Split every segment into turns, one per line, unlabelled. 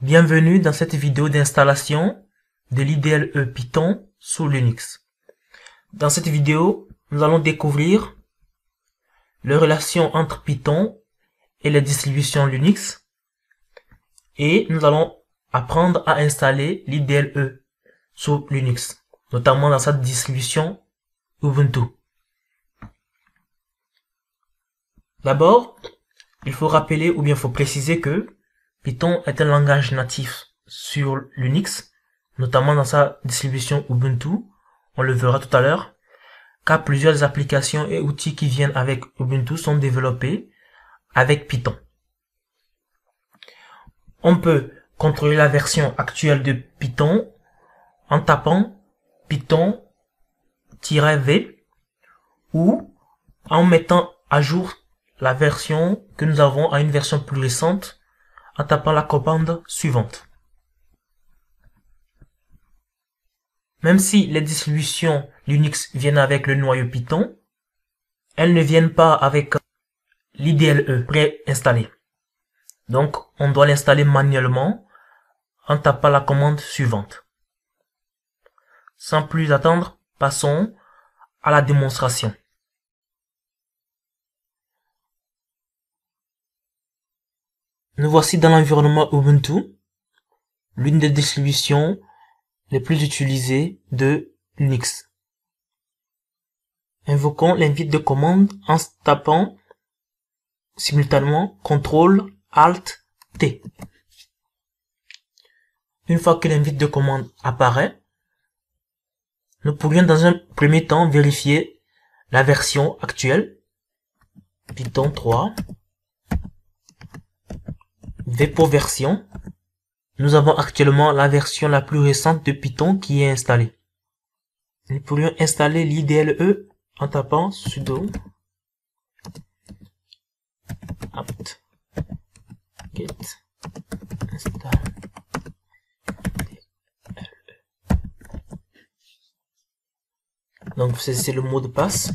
Bienvenue dans cette vidéo d'installation de l'IDLE Python sous Linux. Dans cette vidéo, nous allons découvrir les relations entre Python et les distributions Linux et nous allons apprendre à installer l'IDLE sous Linux, notamment dans sa distribution Ubuntu. D'abord, il faut rappeler ou bien il faut préciser que Python est un langage natif sur Linux, notamment dans sa distribution Ubuntu, on le verra tout à l'heure, car plusieurs applications et outils qui viennent avec Ubuntu sont développés avec Python. On peut contrôler la version actuelle de Python en tapant python-v ou en mettant à jour la version que nous avons à une version plus récente en tapant la commande suivante. Même si les distributions Linux viennent avec le noyau Python, elles ne viennent pas avec l'IDLE préinstallé. Donc, on doit l'installer manuellement en tapant la commande suivante. Sans plus attendre, passons à la démonstration. Nous voici dans l'environnement Ubuntu, l'une des distributions les plus utilisées de Linux. Invoquons l'invite de commande en tapant simultanément CTRL-ALT-T. Une fois que l'invite de commande apparaît, nous pourrions dans un premier temps vérifier la version actuelle, Python 3, V pour version. Nous avons actuellement la version la plus récente de Python qui est installée. Nous pourrions installer l'IDLE en tapant sudo apt get install. Donc c'est le mot de passe.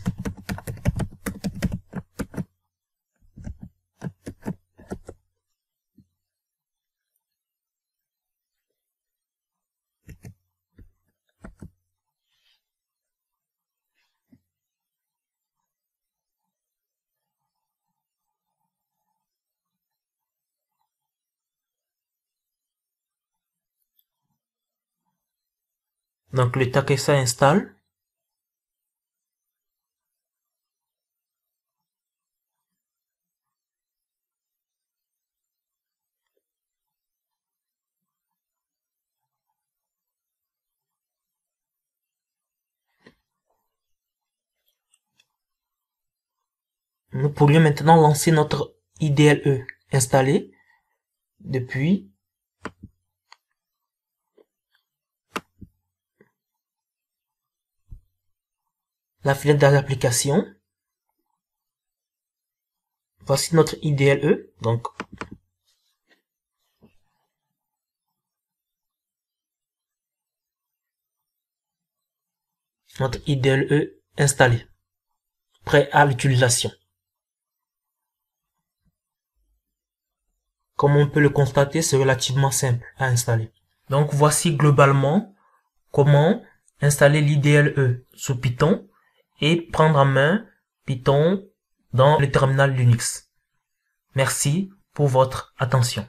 Donc le temps que ça installe, nous pourrions maintenant lancer notre IDLE installé depuis la fenêtre d'application. Voici notre IDLE, donc notre IDLE installé, prêt à l'utilisation. Comme on peut le constater, c'est relativement simple à installer. Donc voici globalement comment installer l'IDLE sous Python et prendre en main Python dans le terminal Linux. Merci pour votre attention.